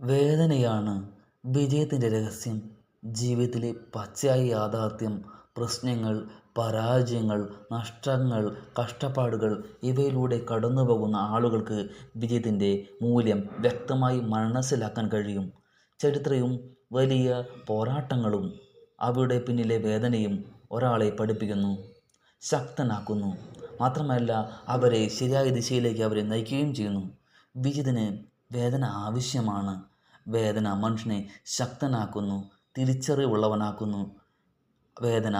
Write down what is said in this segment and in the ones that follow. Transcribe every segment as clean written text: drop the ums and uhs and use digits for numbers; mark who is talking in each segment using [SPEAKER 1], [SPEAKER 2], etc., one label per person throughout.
[SPEAKER 1] വേദനയാണ് വിജയത്തിൻ്റെ രഹസ്യം. ജീവിതത്തിലെ പച്ചയായ യാഥാർത്ഥ്യം, പ്രശ്നങ്ങൾ, പരാജയങ്ങൾ, നഷ്ടങ്ങൾ, കഷ്ടപ്പാടുകൾ ഇവയിലൂടെ കടന്നുപോകുന്ന ആളുകൾക്ക് വിജയത്തിൻ്റെ മൂല്യം വ്യക്തമായി മനസ്സിലാക്കാൻ കഴിയും. ചരിത്രവും വലിയ പോരാട്ടങ്ങളും അവയുടെ പിന്നിലെ വേദനയും ഒരാളെ പഠിപ്പിക്കുന്നു, ശക്തനാക്കുന്നു. മാത്രമല്ല അവരെ ശരിയായ ദിശയിലേക്ക് അവരെ നയിക്കുകയും ചെയ്യുന്നു. വിജയത്തിന് വേദന ആവശ്യമാണ്. വേദന മനുഷ്യനെ ശക്തനാക്കുന്നു, തിരിച്ചറിവുള്ളവനാക്കുന്നു. വേദന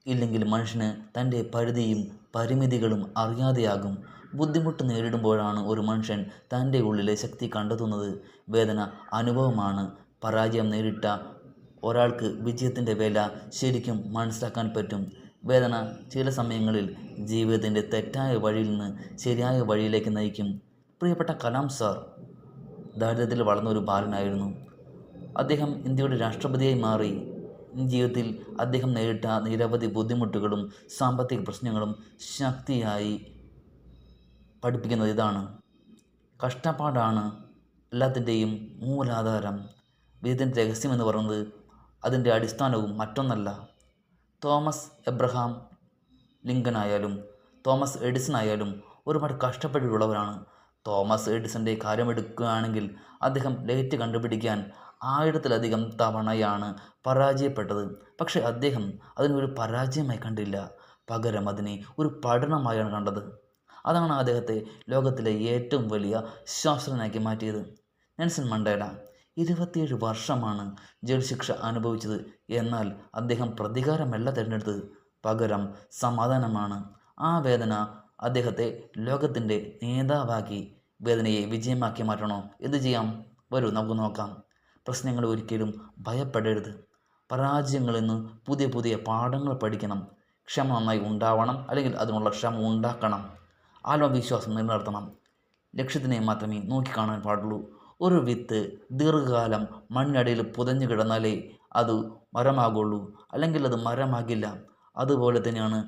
[SPEAKER 1] ഇല്ലെങ്കിൽ മനുഷ്യന് തൻ്റെ പരിധിയും പരിമിതികളും അറിയാതെയാകും. ബുദ്ധിമുട്ട് നേരിടുമ്പോഴാണ് ഒരു മനുഷ്യൻ തൻ്റെ ഉള്ളിലെ ശക്തി കണ്ടെത്തുന്നത്. വേദന അനുഭവമാണ്. പരാജയം നേരിട്ട ഒരാൾക്ക് വിജയത്തിൻ്റെ വില ശരിക്കും മനസ്സിലാക്കാൻ പറ്റും. വേദന ചില സമയങ്ങളിൽ ജീവിതത്തിൻ്റെ തെറ്റായ വഴിയിൽ നിന്ന് ശരിയായ വഴിയിലേക്ക് നയിക്കും. പ്രിയപ്പെട്ട കലാം സാർ ദാരിദ്ര്യത്തിൽ വളർന്ന ഒരു ബാലനായിരുന്നു. അദ്ദേഹം ഇന്ത്യയുടെ രാഷ്ട്രപതിയായി മാറി. ജീവിതത്തിൽ അദ്ദേഹം നേരിട്ട നിരവധി ബുദ്ധിമുട്ടുകളും സാമ്പത്തിക പ്രശ്നങ്ങളും ശക്തിയായി പഠിപ്പിക്കുന്നത് ഇതാണ്: കഷ്ടപ്പാടാണ് എല്ലാത്തിൻ്റെയും മൂലാധാരം. വിജയത്തിൻ്റെ രഹസ്യം എന്ന് പറയുന്നത് അതിൻ്റെ അടിസ്ഥാനവും മറ്റൊന്നല്ല. തോമസ് എബ്രഹാം ലിങ്കൺ ആയാലും തോമസ് എഡിസൺ ആയാലും ഒരുപാട് കഷ്ടപ്പെട്ടിട്ടുള്ളവരാണ്. തോമസ് എഡിസൻ്റെ കാര്യമെടുക്കുകയാണെങ്കിൽ അദ്ദേഹം ലൈറ്റ് കണ്ടുപിടിക്കാൻ 1000-ലധികം തവണയാണ് പരാജയപ്പെട്ടത്. പക്ഷേ അദ്ദേഹം അതിനൊരു പരാജയമായി കണ്ടില്ല, പകരം അതിനെ ഒരു പഠനമായാണ് കണ്ടത്. അതാണ് അദ്ദേഹത്തെ ലോകത്തിലെ ഏറ്റവും വലിയ ശാസ്ത്രജ്ഞനാക്കി മാറ്റിയത്. നെൽസൺ മണ്ടേല 27 വർഷമാണ് ജയിൽ ശിക്ഷ അനുഭവിച്ചത്. എന്നാൽ അദ്ദേഹം പ്രതികാരമല്ല തിരഞ്ഞെടുത്തത്, പകരം സമാധാനമാണ്. ആ വേദന അദ്ദേഹത്തെ ലോകത്തിൻ്റെ നേതാവാക്കി. വേദനയെ വിജയമാക്കി മാറ്റണോ? എന്ത് ചെയ്യാം? വരൂ നമുക്ക് നോക്കാം. പ്രശ്നങ്ങൾ ഒരിക്കലും ഭയപ്പെടരുത്. പരാജയങ്ങളിൽ നിന്ന് പുതിയ പുതിയ പാഠങ്ങൾ പഠിക്കണം. ക്ഷമ നന്നായി ഉണ്ടാവണം, അല്ലെങ്കിൽ അതിനുള്ള ക്ഷമ ഉണ്ടാക്കണം. ആത്മവിശ്വാസം നിലനിർത്തണം. ലക്ഷ്യത്തിനെ മാത്രമേ നോക്കിക്കാണാൻ പാടുള്ളൂ. ഒരു വിത്ത് ദീർഘകാലം മണ്ണിനടിയിൽ പുതഞ്ഞു കിടന്നാലേ അത് മരമാകുള്ളൂ, അല്ലെങ്കിൽ അത് മരമാകില്ല. അതുപോലെ തന്നെയാണ്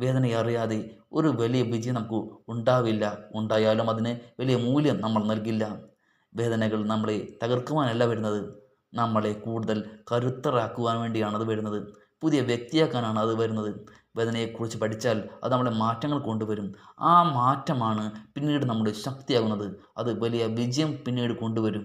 [SPEAKER 1] വേദനയെ അറിയാതെ ഒരു വലിയ വിജയം നമുക്ക് ഉണ്ടാവില്ല. ഉണ്ടായാലും അതിന് വലിയ മൂല്യം നമ്മൾ നൽകില്ല. വേദനകൾ നമ്മളെ തകർക്കുവാനല്ല വരുന്നത്, നമ്മളെ കൂടുതൽ കരുത്തരാക്കുവാൻ വേണ്ടിയാണ് അത് വരുന്നത്. പുതിയ വ്യക്തിയാക്കാനാണ് അത് വരുന്നത്. വേദനയെക്കുറിച്ച് പഠിച്ചാൽ അത് നമ്മളെ മാറ്റങ്ങൾ കൊണ്ടുവരും. ആ മാറ്റമാണ് പിന്നീട് നമ്മുടെ ശക്തിയാകുന്നത്. അത് വലിയ വിജയം പിന്നീട് കൊണ്ടുവരും.